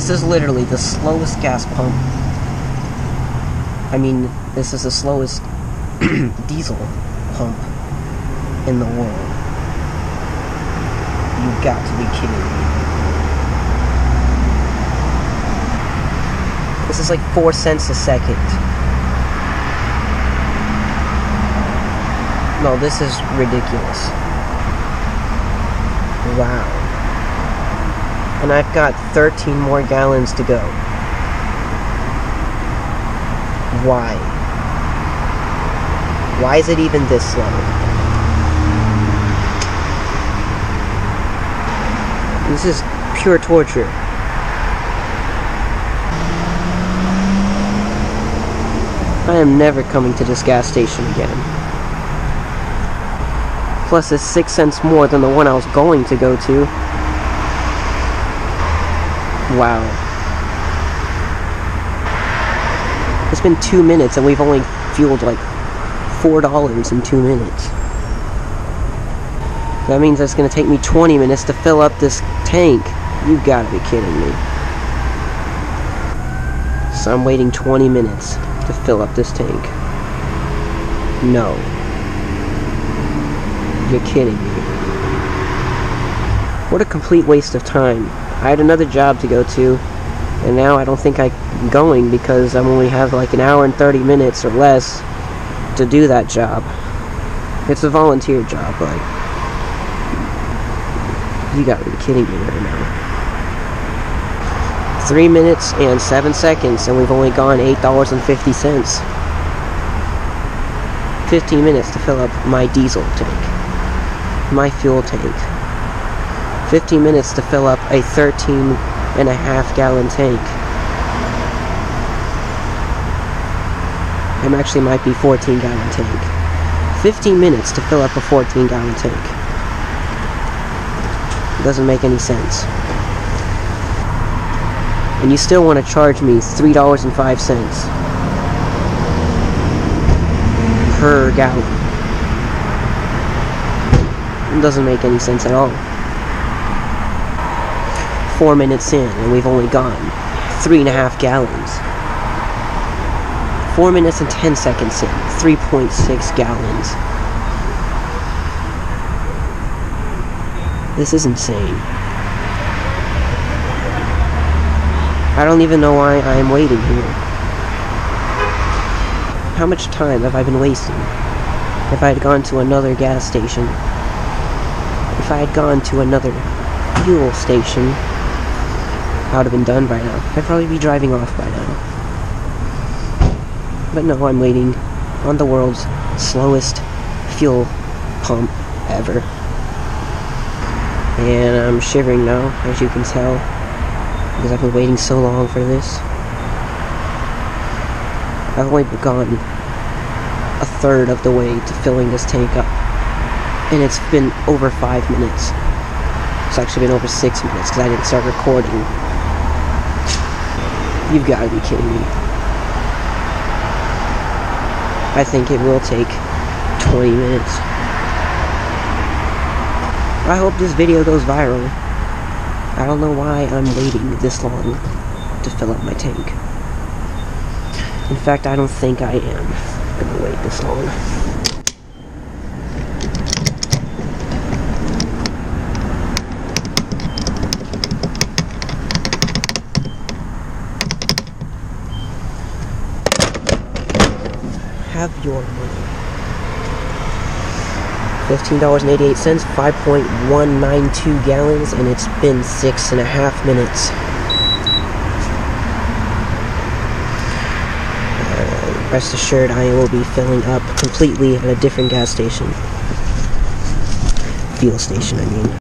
This is literally the slowest gas pump. I mean, this is the slowest diesel pump in the world. You've got to be kidding me. This is like 4 cents a second. No, this is ridiculous. Wow. And I've got 13 more gallons to go. Why? Why is it even this slow? This is pure torture. I am never coming to this gas station again. Plus it's 6 cents more than the one I was going to go to. Wow. It's been 2 minutes and we've only fueled like $4 in 2 minutes. That means it's going to take me 20 minutes to fill up this tank. You've got to be kidding me. So I'm waiting 20 minutes to fill up this tank. No. You're kidding me. What a complete waste of time. I had another job to go to, and now I don't think I'm going because I only have like an hour and 30 minutes or less to do that job. It's a volunteer job, like, you gotta be kidding me right now. 3 minutes and 7 seconds, and we've only gone $8.50. 15 minutes to fill up my diesel tank, my fuel tank. 15 minutes to fill up a 13.5 gallon tank. It actually might be 14 gallon tank. 15 minutes to fill up a 14 gallon tank. It doesn't make any sense. And you still want to charge me $3.05 per gallon. It doesn't make any sense at all. 4 minutes in, and we've only gone 3.5 gallons. 4 minutes and 10 seconds in, 3.6 gallons. This is insane. I don't even know why I am waiting here. How much time have I been wasting? If I had gone to another gas station, if I had gone to another fuel station, I would have been done by now. I'd probably be driving off by now. But no, I'm waiting on the world's slowest fuel pump ever. And I'm shivering now, as you can tell, because I've been waiting so long for this. I've only gone a third of the way to filling this tank up. And it's been over 5 minutes. It's actually been over 6 minutes because I didn't start recording. You've got to be kidding me. I think it will take 20 minutes. I hope this video goes viral. I don't know why I'm waiting this long to fill up my tank. In fact, I don't think I am gonna wait this long. Have your money. $15.88, 5.192 gallons, and it's been 6.5 minutes. Rest assured, I will be filling up completely at a different gas station. Fuel station, I mean.